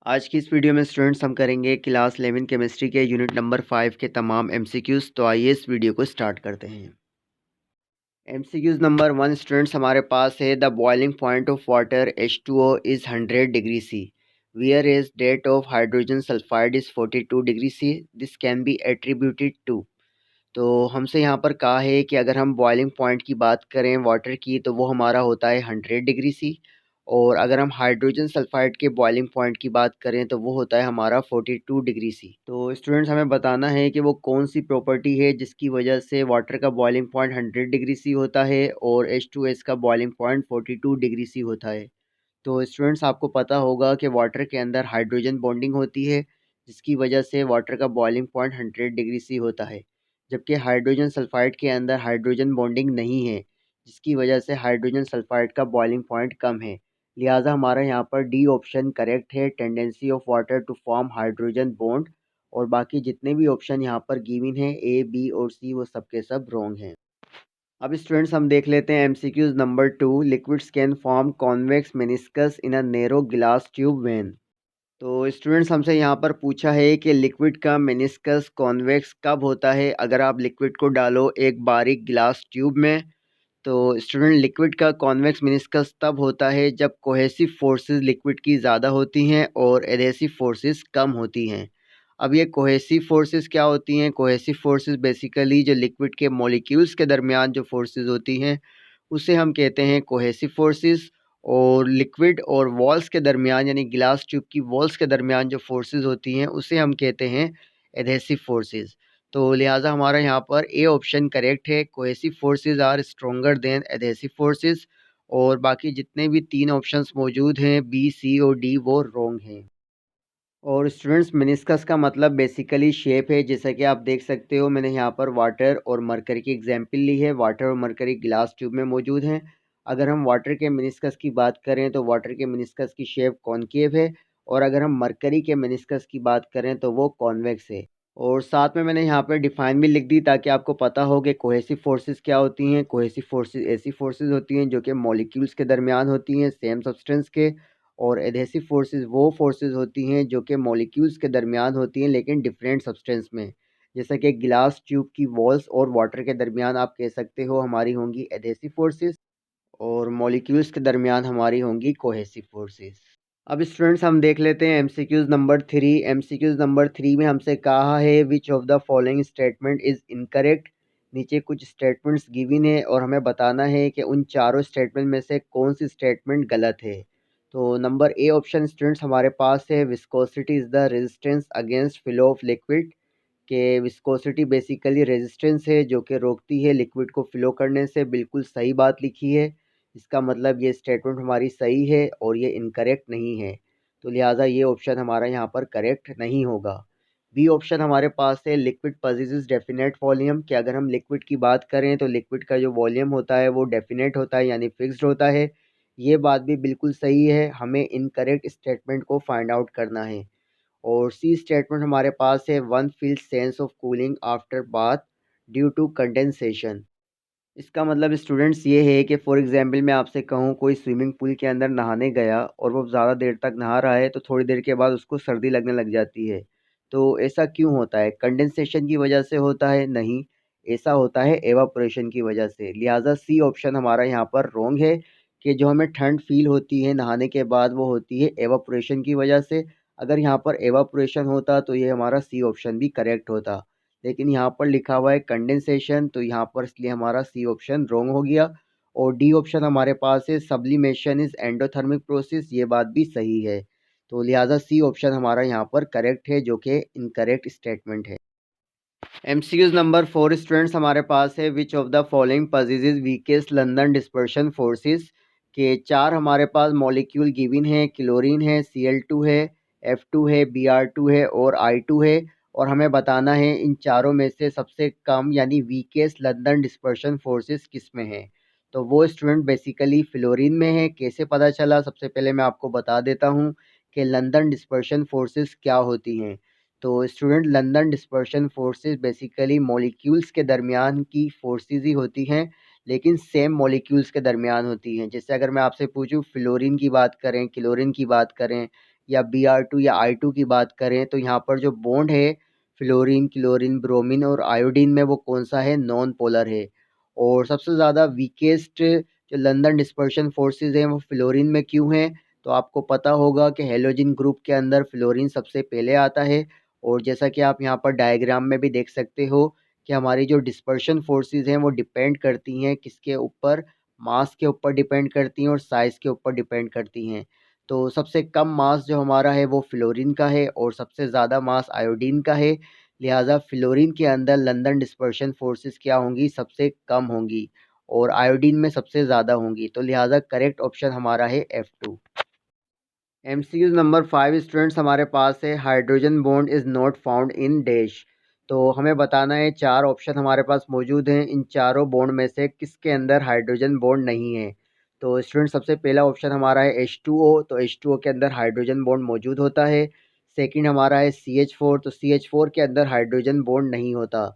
आज की इस वीडियो में स्टूडेंट्स हम करेंगे क्लास 11 केमिस्ट्री के यूनिट नंबर 5 के तमाम एमसीक्यूज़। तो आइए इस वीडियो को स्टार्ट करते हैं। एमसीक्यूज़ नंबर 1 स्टूडेंट्स हमारे पास है the boiling point of water H2O is 100 degree C, where is that of hydrogen sulphide is 42 degree C, this can be attributed to. तो हमसे यहाँ पर कहा है कि अगर हम बॉइलिंग पॉइंट की बात करें वाटर की तो वो हमारा होता है 100 डिग्री सी, और अगर हम हाइड्रोजन सल्फाइड के बॉइलिंग पॉइंट की बात करें तो वो होता है हमारा 42 डिग्री सी। तो स्टूडेंट्स हमें बताना है कि वो कौन सी प्रॉपर्टी है जिसकी वजह से वाटर का बॉइलिंग पॉइंट 100 डिग्री सी होता है और H2S का बॉइलिंग पॉइंट 42 डिग्री सी होता है। तो स्टूडेंट्स आपको पता होगा कि वाटर के अंदर हाइड्रोजन बॉन्डिंग होती है जिसकी वजह से वाटर का बॉइलिंग पॉइंट 100 डिग्री सी होता है, जबकि हाइड्रोजन सल्फाइड के अंदर हाइड्रोजन बॉन्डिंग नहीं है जिसकी वजह से हाइड्रोजन सल्फाइड का बॉइलिंग पॉइंट कम है। लिहाजा हमारा यहाँ पर डी ऑप्शन करेक्ट है, tendency of water to form hydrogen bond. और बाकी जितने भी ऑप्शन यहाँ पर गिवन हैं ए बी और सी वो सब के सब रॉन्ग हैं। अब स्टूडेंट्स हम देख लेते हैं MCQs number 2, liquids can form convex meniscus in a narrow glass tube when. तो स्टूडेंट्स हमसे यहाँ पर पूछा है कि लिक्विड का मेनिस्कस कॉन्वेक्स कब होता है अगर आप लिक्विड को डालो एक बारीक ग्लास ट्यूब में। तो स्टूडेंट लिक्विड का कॉन्वेक्स मेनिस्कस तब होता है जब कोहेसिव फोर्सेस लिक्विड की ज़्यादा होती हैं और एडहेसिव फोर्सेस कम होती हैं। अब ये कोहेसिव फोर्सेस क्या होती हैं? कोहेसिव फोर्सेस बेसिकली जो लिक्विड के मॉलिक्यूल्स के दरमियान जो फोर्सेस होती हैं उसे हम कहते हैं कोहेसिव फोर्सेस। और लिक्विड और वॉल्स के दरमियान यानी गिलास ट्यूब की वॉल्स के दरमियान जो फोर्सेस होती हैं उसे हम कहते हैं एडहेसिव फोर्सेस। तो लिहाजा हमारा यहाँ पर ए ऑप्शन करेक्ट है, cohesive forces are stronger than adhesive forces. और बाकी जितने भी तीन ऑप्शंस मौजूद हैं बी सी और डी वो रॉन्ग हैं। और स्टूडेंट्स मेनिस्कस का मतलब बेसिकली शेप है, जैसा कि आप देख सकते हो मैंने यहाँ पर वाटर और मरकरी की एग्जांपल ली है। वाटर और मरकरी गिलास ट्यूब में मौजूद हैं। अगर हम वाटर के मेनिस्कस की बात करें तो वाटर के मेनिस्कस की शेप कॉनकेव है, और अगर हम मरकरी के मेनिस्कस की बात करें तो वो कॉन्वेक्स है। और साथ में मैंने यहाँ पर डिफाइन भी लिख दी ताकि आपको पता हो कि कोहेसिव फोर्सेस क्या होती हैं। कोहेसिव फोर्सेस ऐसी फोर्सेस होती हैं जो कि मॉलिक्यूल्स के दरमियान होती हैं सेम सब्सटेंस के, और एडहेसिव फोर्सेस वो फोर्सेस होती हैं जो कि मॉलिक्यूल्स के दरमियान होती हैं लेकिन डिफरेंट सब्सटेंस में। जैसा कि गिलास ट्यूब की वॉल्स और वाटर के दरमियान आप कह सकते हो हमारी होंगी एडहेसिव फोर्सेस, और मॉलिक्यूल्स के दरमियान हमारी होंगी कोहेसिव फोर्सेस। अब स्टूडेंट्स हम देख लेते हैं एमसीक्यूज नंबर 3। एमसीक्यूज नंबर 3 में हमसे कहा है which of the following statement is incorrect. नीचे कुछ स्टेटमेंट्स गिवन है और हमें बताना है कि उन चारों स्टेटमेंट में से कौन सी स्टेटमेंट गलत है। तो नंबर ए ऑप्शन स्टूडेंट्स हमारे पास है viscosity is the resistance against flow of liquid. के विस्कोसिटी बेसिकली रेजिस्टेंस है जो कि रोकती है लिक्विड को फ्लो करने से। बिल्कुल सही बात लिखी है, इसका मतलब ये स्टेटमेंट हमारी सही है और ये इनकरेक्ट नहीं है। तो लिहाजा ये ऑप्शन हमारा यहाँ पर करेक्ट नहीं होगा। बी ऑप्शन हमारे पास है लिक्विड पजेसेस डेफिनेट वॉल्यूम, कि अगर हम लिक्विड की बात करें तो लिक्विड का जो वॉल्यूम होता है वो डेफिनेट होता है यानी फिक्स्ड होता है। ये बात भी बिल्कुल सही है, हमें इनकरेक्ट स्टेटमेंट को फाइंड आउट करना है। और सी स्टेटमेंट हमारे पास है one field sense of cooling after bath due to condensation. इसका मतलब स्टूडेंट्स ये है कि फॉर एग्जांपल मैं आपसे कहूँ कोई स्विमिंग पूल के अंदर नहाने गया और वो ज़्यादा देर तक नहा रहा है तो थोड़ी देर के बाद उसको सर्दी लगने लग जाती है। तो ऐसा क्यों होता है? कंडेंसेशन की वजह से होता है? नहीं, ऐसा होता है एवापोरेशन की वजह से। लिहाजा सी ऑप्शन हमारा यहाँ पर रॉन्ग है कि जो हमें ठंड फील होती है नहाने के बाद वो होती है एवापोरेशन की वजह से। अगर यहाँ पर एवापोरेशन होता तो ये हमारा सी ऑप्शन भी करेक्ट होता, लेकिन यहाँ पर लिखा हुआ है कंडेंसेशन, तो यहाँ पर इसलिए हमारा सी ऑप्शन रॉन्ग हो गया। और डी ऑप्शन हमारे पास है सब्लिमेशन इज एंडोथर्मिक प्रोसेस, ये बात भी सही है। तो लिहाजा सी ऑप्शन हमारा यहाँ पर करेक्ट है जो कि इनकरेक्ट स्टेटमेंट है। एमसीक्यूज नंबर 4 स्टूडेंट्स हमारे पास है which of the following possesses weakest London dispersion forces. के चार हमारे पास मॉलिक्यूल गिवन है, क्लोरीन है, Cl2 है, F2 है, Br2 है और I2 है। और हमें बताना है इन चारों में से सबसे कम यानी वीकेस्ट लंदन डिस्पर्शन फोर्सेस किस में है। तो वो स्टूडेंट बेसिकली फ्लोरीन में है। कैसे पता चला? सबसे पहले मैं आपको बता देता हूँ कि लंदन डिस्पर्शन फोर्सेस क्या होती हैं। तो student London dispersion forces basically molecules के दरमियान की फोर्सेस ही होती हैं, लेकिन सेम मॉलिक्यूल्स के दरमियान होती हैं। जैसे अगर मैं आपसे पूछूं फ्लोरीन की बात करें, क्लोरीन की बात करें या Br2 या I2 की बात करें तो यहाँ पर जो बॉन्ड है फ्लोरीन, क्लोरीन, ब्रोमीन और आयोडीन में वो कौन सा है, नॉन पोलर है। और सबसे ज़्यादा वीकेस्ट जो लंदन डिस्पर्शन फोर्सेस हैं वो फ्लोरीन में क्यों हैं, तो आपको पता होगा कि हेलोजन ग्रुप के अंदर फ्लोरीन सबसे पहले आता है। और जैसा कि आप यहाँ पर डायग्राम में भी देख सकते हो कि हमारी जो डिस्पर्शन फोर्सेस हैं वो डिपेंड करती हैं किसके ऊपर, मास के ऊपर डिपेंड करती हैं और साइज़ के ऊपर डिपेंड करती हैं। तो सबसे कम मास जो हमारा है वो फ्लोरीन का है और सबसे ज़्यादा मास आयोडीन का है। लिहाजा फ्लोरीन के अंदर लंदन डिस्पर्शन फोर्सेस क्या होंगी, सबसे कम होंगी और आयोडीन में सबसे ज़्यादा होंगी। तो लिहाजा करेक्ट ऑप्शन हमारा है F2। MCQ नंबर 5 स्टूडेंट्स हमारे पास है, hydrogen bond is not found in dash. तो हमें बताना है, चार ऑप्शन हमारे पास मौजूद हैं, इन चारों बॉन्ड में से किसके अंदर हाइड्रोजन बॉन्ड नहीं है। तो स्टूडेंट सबसे पहला ऑप्शन हमारा है H2O, तो H2O के अंदर हाइड्रोजन बॉन्ड मौजूद होता है। सेकंड हमारा है CH4, तो CH4 के अंदर हाइड्रोजन बॉन्ड नहीं होता।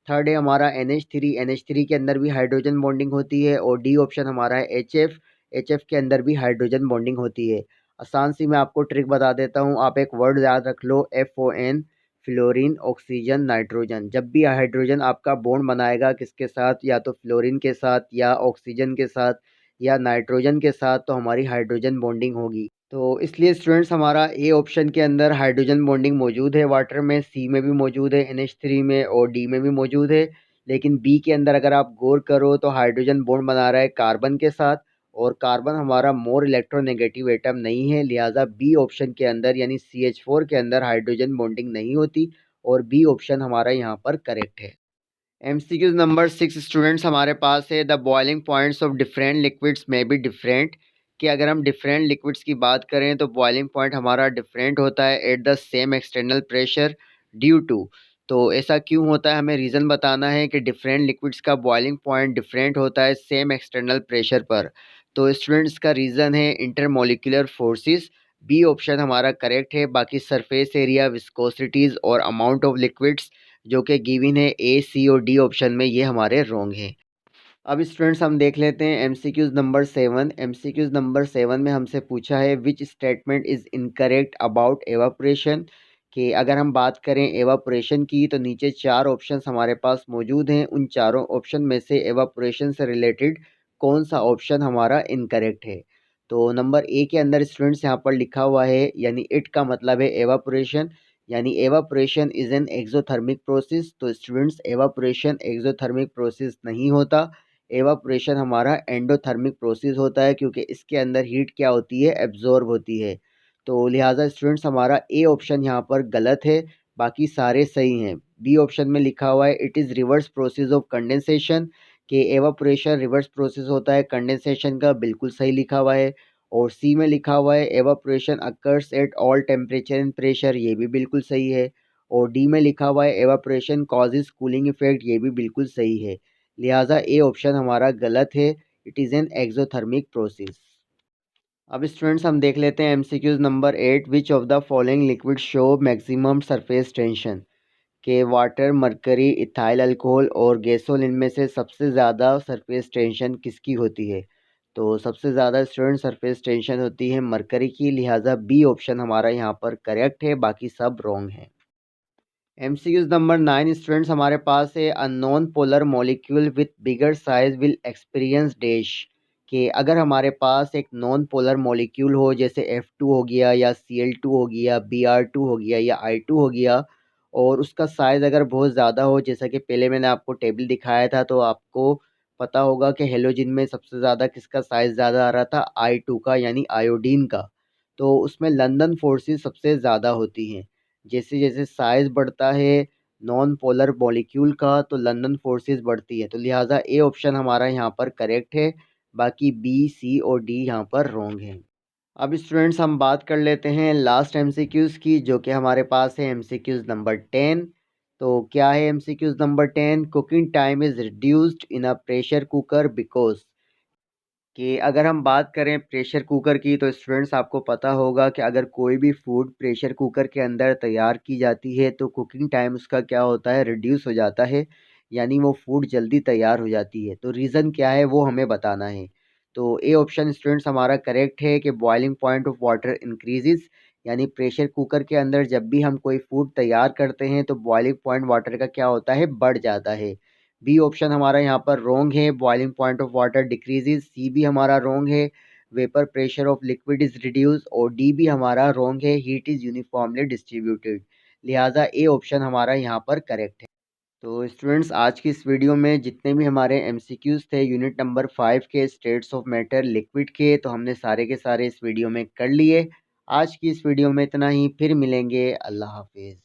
थर्ड है हमारा NH3, NH3 के अंदर भी हाइड्रोजन बॉन्डिंग होती है। और डी ऑप्शन हमारा है HF, HF के अंदर भी हाइड्रोजन बॉन्डिंग होती है। आसान सी मैं आपको ट्रिक बता देता हूँ, आप एक वर्ड याद रख लो, FON, फ्लोरीन, ऑक्सीजन, नाइट्रोजन। जब भी हाइड्रोजन आपका बॉन्ड बनाएगा किसके साथ, या तो फ्लोरीन के साथ या ऑक्सीजन के साथ या नाइट्रोजन के साथ, तो हमारी हाइड्रोजन बॉन्डिंग होगी। तो इसलिए स्टूडेंट्स हमारा ए ऑप्शन के अंदर हाइड्रोजन बॉन्डिंग मौजूद है वाटर में, सी में भी मौजूद है, NH3 में और डी में भी मौजूद है। लेकिन बी के अंदर अगर आप गौर करो तो हाइड्रोजन बॉन्ड बना रहा है कार्बन के साथ और कार्बन हमारा मोर इलेक्ट्रोनेगेटिव एटम नहीं है। लिहाजा बी ऑप्शन के अंदर यानी CH4 के अंदर हाइड्रोजन बॉन्डिंग नहीं होती और बी ऑप्शन हमारा यहाँ पर करेक्ट है। MCQ नंबर 6 स्टूडेंट्स हमारे पास है, the boiling points of different liquids में बी डिफरेंट। कि अगर हम डिफरेंट लिक्विड्स की बात करें तो बॉइलिंग पॉइंट हमारा डिफरेंट होता है at the same external pressure due to. तो ऐसा क्यों होता है, हमें रीज़न बताना है कि डिफरेंट लिक्विड्स का बॉइलिंग पॉइंट डिफरेंट होता है सेम एक्सटर्नल प्रेशर पर। तो स्टूडेंट्स का रीज़न है इंटरमोलिकुलर फोर्सेस। बी ऑप्शन हमारा करेक्ट है। बाकी सरफेस एरिया, विस्कोसिटीज़ और अमाउंट ऑफ लिक्विड्स जो कि गिवन है A, C और D ऑप्शन में, ये हमारे रॉन्ग हैं। अब स्टूडेंट्स हम देख लेते हैं MCQs नंबर 7। MCQs नंबर 7 में हमसे पूछा है which statement is incorrect about evaporation. कि अगर हम बात करें एवापोरेशन की तो नीचे चार ऑप्शंस हमारे पास मौजूद हैं, उन चारों ऑप्शन में से एवापोरेशन से रिलेटेड कौन सा ऑप्शन हमारा इनकरेक्ट है। तो नंबर ए के अंदर स्टूडेंट्स यहाँ पर लिखा हुआ है, यानी इट का मतलब है एवापोरेशन, यानी evaporation is an exothermic process. तो स्टूडेंट्स एवापोरेशन एक्सोथर्मिक प्रोसेस नहीं होता, एवापोरेशन हमारा एंडोथर्मिक प्रोसेस होता है, क्योंकि इसके अंदर हीट क्या होती है, एब्जॉर्ब होती है। तो लिहाजा स्टूडेंट्स हमारा ए ऑप्शन यहाँ पर गलत है, बाकी सारे सही हैं। बी ऑप्शन में लिखा हुआ है it is reverse process of condensation, कि एवापोरेशन रिवर्स प्रोसेस होता है कंडेंसेशन का, बिल्कुल सही लिखा हुआ है। और सी में लिखा हुआ है evaporation occurs at all temperature and pressure, ये भी बिल्कुल सही है। और डी में लिखा हुआ है एवापोरेशन कॉजेज कूलिंग इफेक्ट, ये भी बिल्कुल सही है। लिहाजा ए ऑप्शन हमारा गलत है, it is an exothermic process. अब स्टूडेंट्स हम देख लेते हैं MCQs number 8, which of the following liquid show maximum surface tension. के वाटर, मरकरी, इथाइल अल्कोहल और गैसोल, इनमें से सबसे ज़्यादा सरफेस टेंशन किसकी होती है। तो सबसे ज़्यादा स्टूडेंट सरफेस टेंशन होती है मरकरी की। लिहाजा बी ऑप्शन हमारा यहाँ पर करेक्ट है, बाकी सब रॉन्ग है। MCQs नंबर 9 स्टूडेंट्स हमारे पास है, a non polar molecule with bigger size will experience dash. कि अगर हमारे पास एक नॉन पोलर मॉलिक्यूल हो, जैसे F2 हो गया या Cl2 हो गया, Br2 हो गया या I2 हो गया, और उसका साइज़ अगर बहुत ज़्यादा हो, जैसा कि पहले मैंने आपको टेबल दिखाया था, तो आपको पता होगा कि हेलोजन में सबसे ज़्यादा किसका साइज़ ज़्यादा आ रहा था, I2 का, यानी आयोडीन का। तो उसमें लंदन फोर्सेस सबसे ज़्यादा होती हैं। जैसे जैसे साइज़ बढ़ता है नॉन पोलर मॉलिक्यूल का, तो लंदन फोर्सेस बढ़ती है। तो लिहाजा ए ऑप्शन हमारा यहाँ पर करेक्ट है, बाकी बी, सी और डी यहाँ पर रॉन्ग है। अब स्टूडेंट्स हम बात कर लेते हैं लास्ट MCQs की, जो कि हमारे पास है MCQs नंबर 10। तो क्या है MCQs number 10, cooking time is reduced in a pressure cooker because. कि अगर हम बात करें प्रेशर कुकर की, तो स्टूडेंट्स आपको पता होगा कि अगर कोई भी फूड प्रेशर कुकर के अंदर तैयार की जाती है तो कुकिंग टाइम उसका क्या होता है, रिड्यूस हो जाता है, यानी वो फूड जल्दी तैयार हो जाती है। तो रीज़न क्या है वो हमें बताना है। तो ए ऑप्शन स्टूडेंट्स हमारा करेक्ट है कि boiling point of water increases, यानी प्रेशर कुकर के अंदर जब भी हम कोई फूड तैयार करते हैं तो बॉइलिंग पॉइंट वाटर का क्या होता है, बढ़ जाता है। बी ऑप्शन हमारा यहाँ पर रॉन्ग है, boiling point of water decreases. C भी हमारा रॉन्ग है, vapour pressure of liquid is reduce. और डी भी हमारा रॉन्ग है, हीट इज यूनिफॉर्मली डिस्ट्रीब्यूटेड। लिहाजा ए ऑप्शन हमारा यहाँ पर करेक्ट है। तो स्टूडेंट्स, आज की इस वीडियो में जितने भी हमारे एमसीक्यूज थे यूनिट नंबर 5 के स्टेट्स ऑफ मैटर लिक्विड के, तो हमने सारे के सारे इस वीडियो में कर लिए। आज की इस वीडियो में इतना ही, फिर मिलेंगे। अल्लाह हाफिज़।